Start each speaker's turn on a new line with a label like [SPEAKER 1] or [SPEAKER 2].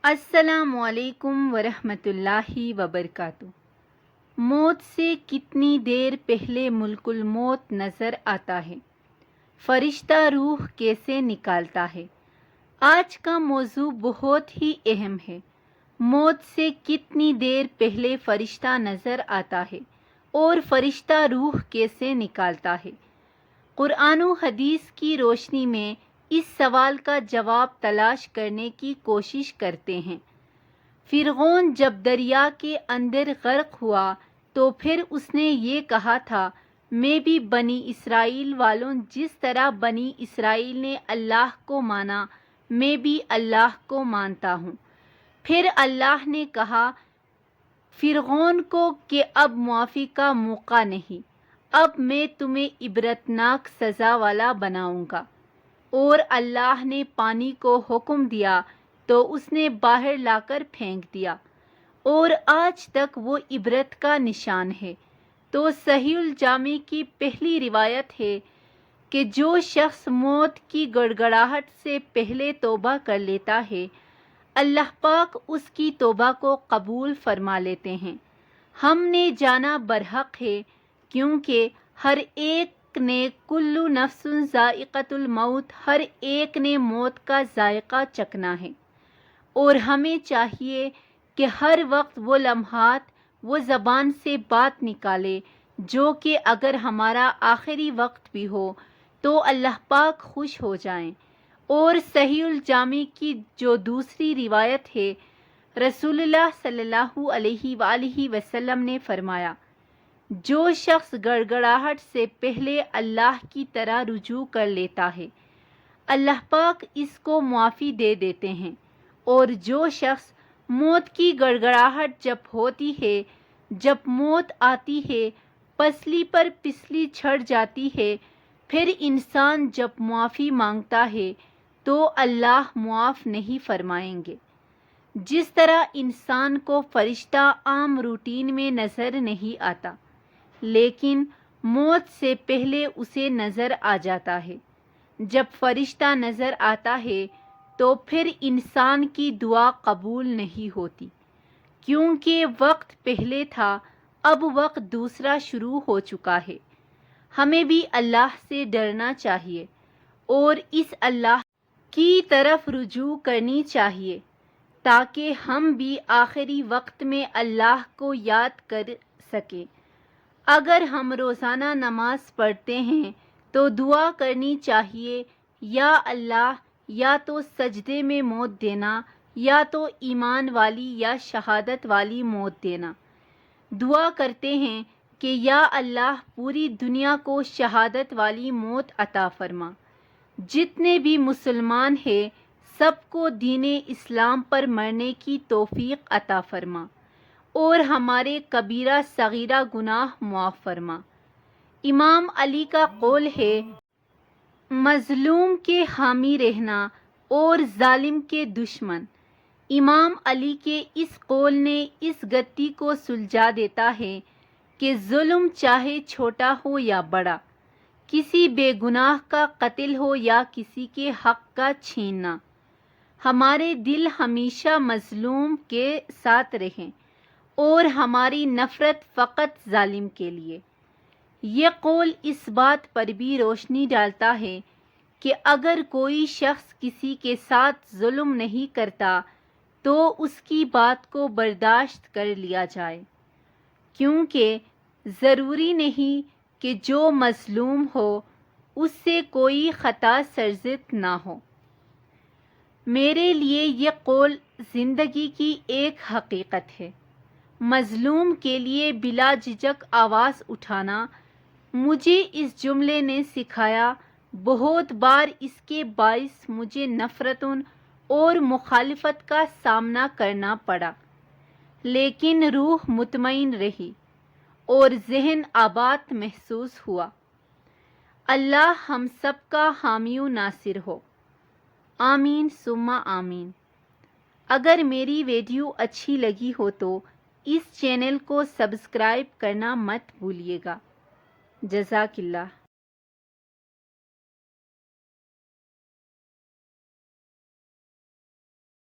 [SPEAKER 1] السلام علیکم ورحمۃ اللہ وبرکاتہ۔ موت سے کتنی دیر پہلے ملک الموت نظر آتا ہے، فرشتہ روح کیسے نکالتا ہے؟ آج کا موضوع بہت ہی اہم ہے۔ موت سے کتنی دیر پہلے فرشتہ نظر آتا ہے اور فرشتہ روح کیسے نکالتا ہے؟ قرآن و حدیث کی روشنی میں اس سوال کا جواب تلاش کرنے کی کوشش کرتے ہیں۔ فرعون جب دریا کے اندر غرق ہوا تو پھر اس نے یہ کہا تھا، میں بھی بنی اسرائیل والوں جس طرح بنی اسرائیل نے اللہ کو مانا، میں بھی اللہ کو مانتا ہوں۔ پھر اللہ نے کہا فرعون کو کہ اب معافی کا موقع نہیں، اب میں تمہیں عبرتناک سزا والا بناؤں گا۔ اور اللہ نے پانی کو حکم دیا تو اس نے باہر لا کر پھینک دیا، اور آج تک وہ عبرت کا نشان ہے۔ تو صحیح الجامع کی پہلی روایت ہے کہ جو شخص موت کی گڑگڑاہٹ سے پہلے توبہ کر لیتا ہے، اللہ پاک اس کی توبہ کو قبول فرما لیتے ہیں۔ ہم نے جانا برحق ہے، کیونکہ ہر ایک نے کل نفس ذائقۃ الموت، ہر ایک نے موت کا ذائقہ چکھنا ہے، اور ہمیں چاہیے کہ ہر وقت وہ لمحات وہ زبان سے بات نکالے جو کہ اگر ہمارا آخری وقت بھی ہو تو اللہ پاک خوش ہو جائیں۔ اور صحیح الجامع کی جو دوسری روایت ہے، رسول اللہ صلی اللہ علیہ وآلہ وسلم نے فرمایا، جو شخص گڑگڑاہٹ سے پہلے اللہ کی طرح رجوع کر لیتا ہے، اللہ پاک اس کو معافی دے دیتے ہیں، اور جو شخص موت کی گڑگڑاہٹ جب ہوتی ہے، جب موت آتی ہے، پسلی پر پسلی چھڑ جاتی ہے، پھر انسان جب معافی مانگتا ہے تو اللہ معاف نہیں فرمائیں گے۔ جس طرح انسان کو فرشتہ عام روٹین میں نظر نہیں آتا، لیکن موت سے پہلے اسے نظر آ جاتا ہے۔ جب فرشتہ نظر آتا ہے تو پھر انسان کی دعا قبول نہیں ہوتی، کیونکہ وقت پہلے تھا، اب وقت دوسرا شروع ہو چکا ہے۔ ہمیں بھی اللہ سے ڈرنا چاہیے اور اس اللہ کی طرف رجوع کرنی چاہیے تاکہ ہم بھی آخری وقت میں اللہ کو یاد کر سکیں۔ اگر ہم روزانہ نماز پڑھتے ہیں تو دعا کرنی چاہیے، یا اللہ یا تو سجدے میں موت دینا، یا تو ایمان والی یا شہادت والی موت دینا۔ دعا کرتے ہیں کہ یا اللہ پوری دنیا کو شہادت والی موت عطا فرما۔ جتنے بھی مسلمان ہیں سب کو دین اسلام پر مرنے کی توفیق عطا فرما، اور ہمارے کبیرہ صغیرہ گناہ معاف فرما۔ امام علی کا قول ہے، مظلوم کے حامی رہنا اور ظالم کے دشمن۔ امام علی کے اس قول نے اس گتی کو سلجھا دیتا ہے کہ ظلم چاہے چھوٹا ہو یا بڑا، کسی بے گناہ کا قتل ہو یا کسی کے حق کا چھیننا، ہمارے دل ہمیشہ مظلوم کے ساتھ رہیں اور ہماری نفرت فقط ظالم کے لیے۔ یہ قول اس بات پر بھی روشنی ڈالتا ہے کہ اگر کوئی شخص کسی کے ساتھ ظلم نہیں کرتا تو اس کی بات کو برداشت کر لیا جائے، کیونکہ ضروری نہیں کہ جو مظلوم ہو اس سے کوئی خطا سرزد نہ ہو۔ میرے لیے یہ قول زندگی کی ایک حقیقت ہے۔ مظلوم کے لیے بلا جھجک آواز اٹھانا، مجھے اس جملے نے سکھایا۔ بہت بار اس کے باعث مجھے نفرتوں اور مخالفت کا سامنا کرنا پڑا، لیکن روح مطمئن رہی اور ذہن آباد محسوس ہوا۔ اللہ ہم سب کا حامی و ناصر ہو، آمین ثم آمین۔ اگر میری ویڈیو اچھی لگی ہو تو اس چینل کو سبسکرائب کرنا مت بھولیے گا۔ جزاک اللہ۔